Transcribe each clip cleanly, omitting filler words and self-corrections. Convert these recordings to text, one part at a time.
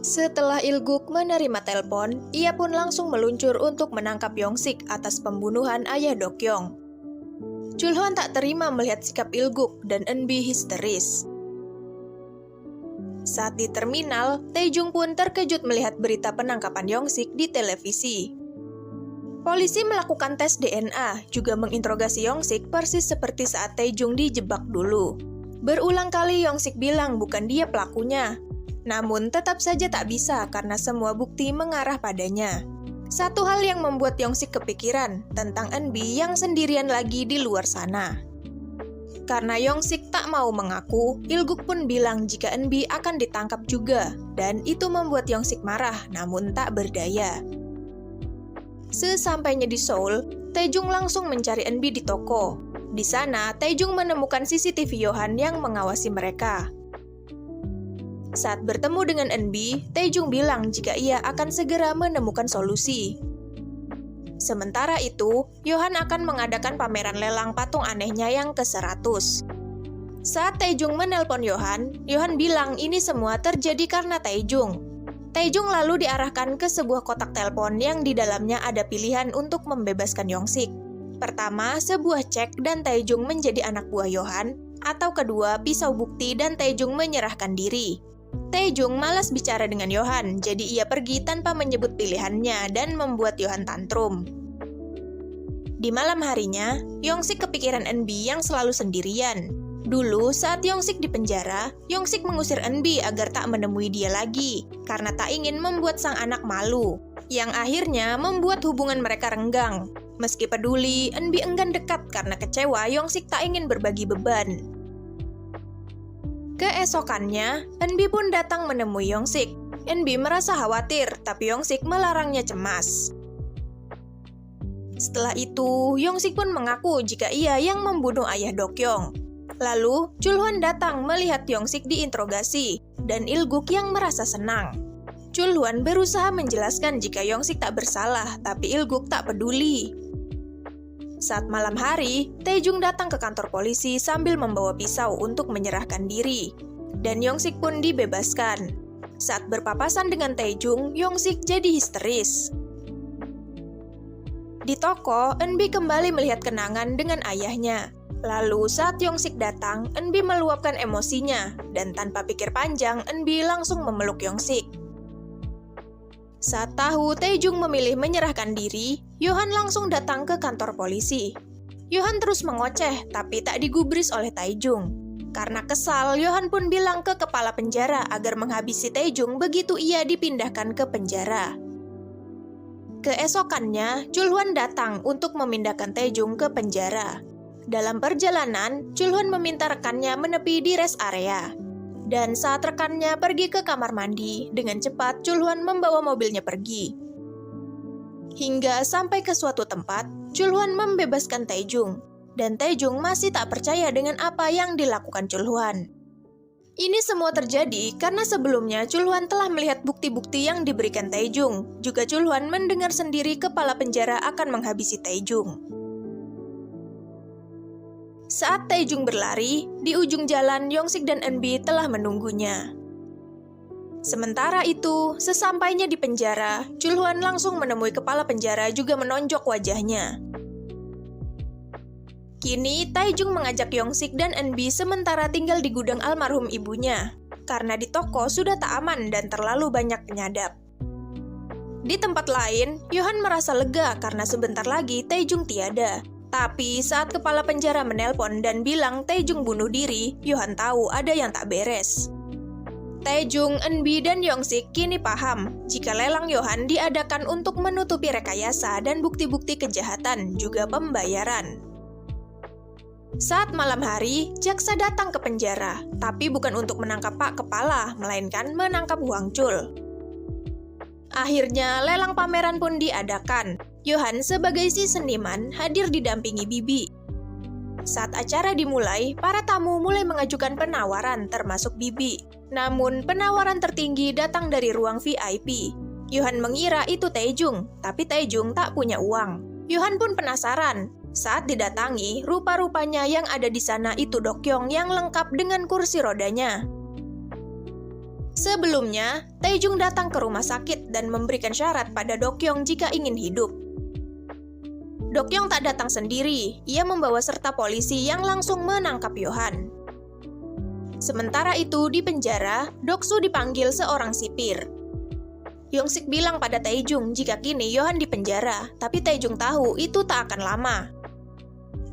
Setelah Il-guk menerima telepon, ia pun langsung meluncur untuk menangkap Yong-sik atas pembunuhan ayah Dokyong. Chul-hwan tak terima melihat sikap Il-guk dan Eun-bi histeris. Saat di terminal, Tae-jung pun terkejut melihat berita penangkapan Yong-sik di televisi. Polisi melakukan tes DNA, juga menginterogasi Yong-sik persis seperti saat Tae-jung dijebak dulu. Berulang kali Yong-sik bilang bukan dia pelakunya. Namun tetap saja tak bisa karena semua bukti mengarah padanya. Satu hal yang membuat Yong-sik kepikiran tentang Eun-bi yang sendirian lagi di luar sana. Karena Yong-sik tak mau mengaku, Il-guk pun bilang jika Eun-bi akan ditangkap juga, dan itu membuat Yong-sik marah namun tak berdaya. Sesampainya di Seoul, Tae-jung langsung mencari Eun-bi di toko. Di sana, Tae-jung menemukan CCTV Yohan yang mengawasi mereka. Saat bertemu dengan Eun-bi, Tae-jung bilang jika ia akan segera menemukan solusi. Sementara itu, Yohan akan mengadakan pameran lelang patung anehnya yang ke-100. Saat Tae-jung menelpon Yohan, Yohan bilang ini semua terjadi karena Tae-jung. Tae-jung lalu diarahkan ke sebuah kotak telepon yang di dalamnya ada pilihan untuk membebaskan Yong-sik. Pertama, sebuah cek dan Tae-jung menjadi anak buah Yohan, atau kedua, pisau bukti dan Tae-jung menyerahkan diri. Tae-jung malas bicara dengan Yohan, jadi ia pergi tanpa menyebut pilihannya dan membuat Yohan tantrum. Di malam harinya, Yong-sik kepikiran Eun-bi yang selalu sendirian. Dulu, saat Yong-sik di penjara, Yong-sik mengusir Eun-bi agar tak menemui dia lagi, karena tak ingin membuat sang anak malu, yang akhirnya membuat hubungan mereka renggang. Meski peduli, Eun-bi enggan dekat karena kecewa Yong-sik tak ingin berbagi beban. Keesokannya, Eun-bi pun datang menemui Yong-sik. Eun-bi merasa khawatir, tapi Yong-sik melarangnya cemas. Setelah itu, Yong-sik pun mengaku jika ia yang membunuh ayah Dokyong. Lalu, Chul-hwan datang melihat Yong-sik diinterogasi, dan Il-guk yang merasa senang. Chul-hwan berusaha menjelaskan jika Yong-sik tak bersalah, tapi Il-guk tak peduli. Saat malam hari, Tae-jung datang ke kantor polisi sambil membawa pisau untuk menyerahkan diri. Dan Yong-sik pun dibebaskan. Saat berpapasan dengan Tae-jung, Yong-sik jadi histeris. Di toko, Eun-bi kembali melihat kenangan dengan ayahnya. Lalu saat Yong-sik datang, Eun-bi meluapkan emosinya. Dan tanpa pikir panjang, Eun-bi langsung memeluk Yong-sik. Saat tahu Tae-jung memilih menyerahkan diri, Yohan langsung datang ke kantor polisi. Yohan terus mengoceh, tapi tak digubris oleh Tae-jung. Karena kesal, Yohan pun bilang ke kepala penjara agar menghabisi Tae-jung begitu ia dipindahkan ke penjara. Keesokannya, Chul-hwan datang untuk memindahkan Tae-jung ke penjara. Dalam perjalanan, Chul-hwan meminta rekannya menepi di rest area. Dan saat rekannya pergi ke kamar mandi, dengan cepat Chul-hwan membawa mobilnya pergi. Hingga sampai ke suatu tempat, Chul-hwan membebaskan Tae-jung. Dan Tae-jung masih tak percaya dengan apa yang dilakukan Chul-hwan. Ini semua terjadi karena sebelumnya Chul-hwan telah melihat bukti-bukti yang diberikan Tae-jung. Juga Chul-hwan mendengar sendiri kepala penjara akan menghabisi Tae-jung. Saat Tae-jung berlari, di ujung jalan Yong-sik dan Eun-bi telah menunggunya. Sementara itu, sesampainya di penjara, Chul-hwan langsung menemui kepala penjara juga menonjok wajahnya. Kini, Tae-jung mengajak Yong-sik dan Eun-bi sementara tinggal di gudang almarhum ibunya, karena di toko sudah tak aman dan terlalu banyak penyadap. Di tempat lain, Yohan merasa lega karena sebentar lagi Tae-jung tiada. Tapi saat kepala penjara menelpon dan bilang Tae-jung bunuh diri, Yohan tahu ada yang tak beres. Tae-jung, Eun-bi, dan Yong-sik kini paham jika lelang Yohan diadakan untuk menutupi rekayasa dan bukti-bukti kejahatan, juga pembayaran. Saat malam hari, jaksa datang ke penjara, tapi bukan untuk menangkap Pak Kepala, melainkan menangkap Hwang Chul. Akhirnya, lelang pameran pun diadakan. Yohan sebagai si seniman hadir didampingi Bibi. Saat acara dimulai, para tamu mulai mengajukan penawaran termasuk Bibi. Namun, penawaran tertinggi datang dari ruang VIP. Yohan mengira itu Tae-jung, tapi Tae-jung tak punya uang. Yohan pun penasaran. Saat didatangi, rupa-rupanya yang ada di sana itu Dokyong yang lengkap dengan kursi rodanya. Sebelumnya, Taejung datang ke rumah sakit dan memberikan syarat pada Dokyeong jika ingin hidup. Dokyeong tak datang sendiri, ia membawa serta polisi yang langsung menangkap Yohan. Sementara itu, di penjara, Doksu dipanggil seorang sipir. Yongsik bilang pada Taejung jika kini Yohan di penjara, tapi Taejung tahu itu tak akan lama.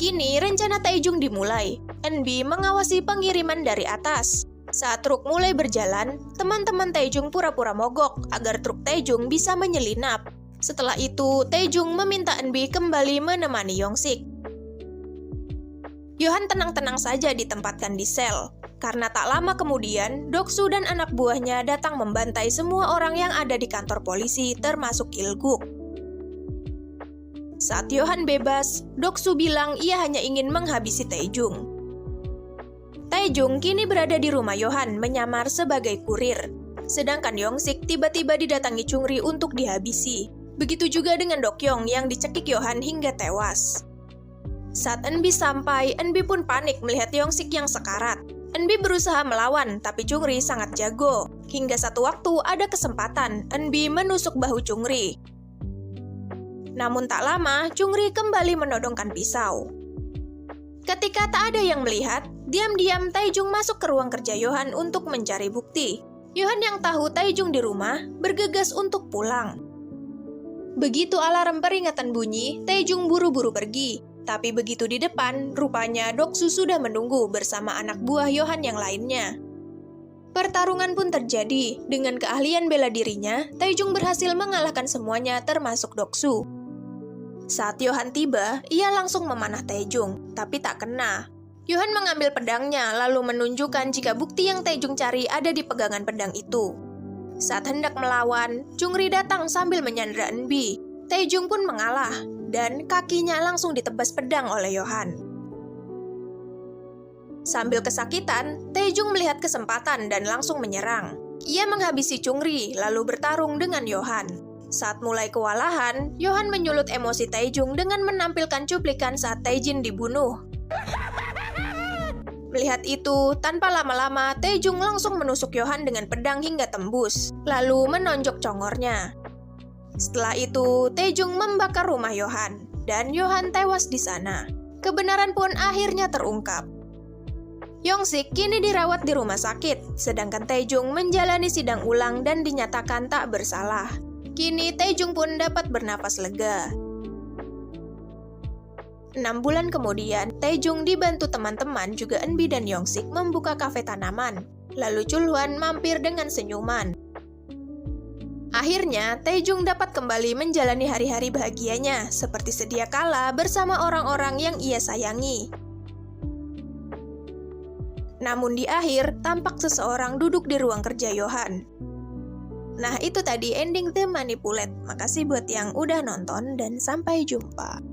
Kini, rencana Taejung dimulai. Eunbi mengawasi pengiriman dari atas. Saat truk mulai berjalan, teman-teman Taejung pura-pura mogok agar truk Taejung bisa menyelinap. Setelah itu, Taejung meminta Eunbi kembali menemani Yongsik. Yohan tenang-tenang saja ditempatkan di sel. Karena tak lama kemudian, Doksu dan anak buahnya datang membantai semua orang yang ada di kantor polisi, termasuk Il-guk. Saat Yohan bebas, Doksu bilang ia hanya ingin menghabisi Taejung. Taejung kini berada di rumah Yohan menyamar sebagai kurir. Sedangkan Yongsik tiba-tiba didatangi Chungri untuk dihabisi. Begitu juga dengan Dokyeong yang dicekik Yohan hingga tewas. Saat Eunbi sampai, Eunbi pun panik melihat Yongsik yang sekarat. Eunbi berusaha melawan, tapi Chungri sangat jago. Hingga satu waktu ada kesempatan, Eunbi menusuk bahu Chungri. Namun tak lama, Chungri kembali menodongkan pisau. Ketika tak ada yang melihat, diam-diam Taejung masuk ke ruang kerja Yohan untuk mencari bukti. Yohan yang tahu Taejung di rumah, bergegas untuk pulang. Begitu alarm peringatan bunyi, Taejung buru-buru pergi. Tapi begitu di depan, rupanya Doksu sudah menunggu bersama anak buah Yohan yang lainnya. Pertarungan pun terjadi. Dengan keahlian bela dirinya, Taejung berhasil mengalahkan semuanya termasuk Doksu. Saat Yohan tiba, ia langsung memanah Taejung, tapi tak kena. Yohan mengambil pedangnya lalu menunjukkan jika bukti yang Taejung cari ada di pegangan pedang itu. Saat hendak melawan, Chungri datang sambil menyandera Eunbi. Taejung pun mengalah, dan kakinya langsung ditebas pedang oleh Yohan. Sambil kesakitan, Taejung melihat kesempatan dan langsung menyerang. Ia menghabisi Chungri lalu bertarung dengan Yohan. Saat mulai kewalahan, Yohan menyulut emosi Taejung dengan menampilkan cuplikan saat Taejin dibunuh. Melihat itu, tanpa lama-lama, Taejung langsung menusuk Yohan dengan pedang hingga tembus, lalu menonjok congornya. Setelah itu, Taejung membakar rumah Yohan, dan Yohan tewas di sana. Kebenaran pun akhirnya terungkap. Yongsik kini dirawat di rumah sakit, sedangkan Taejung menjalani sidang ulang dan dinyatakan tak bersalah. Kini Taejung pun dapat bernapas lega. 6 bulan kemudian, Taejung dibantu teman-teman juga Eunbi dan Yongsik membuka kafe tanaman. Lalu Chulhwan mampir dengan senyuman. Akhirnya, Taejung dapat kembali menjalani hari-hari bahagianya seperti sedia kala bersama orang-orang yang ia sayangi. Namun di akhir, tampak seseorang duduk di ruang kerja Yohan. Nah, itu tadi ending The Manipulate. Makasih buat yang udah nonton dan sampai jumpa.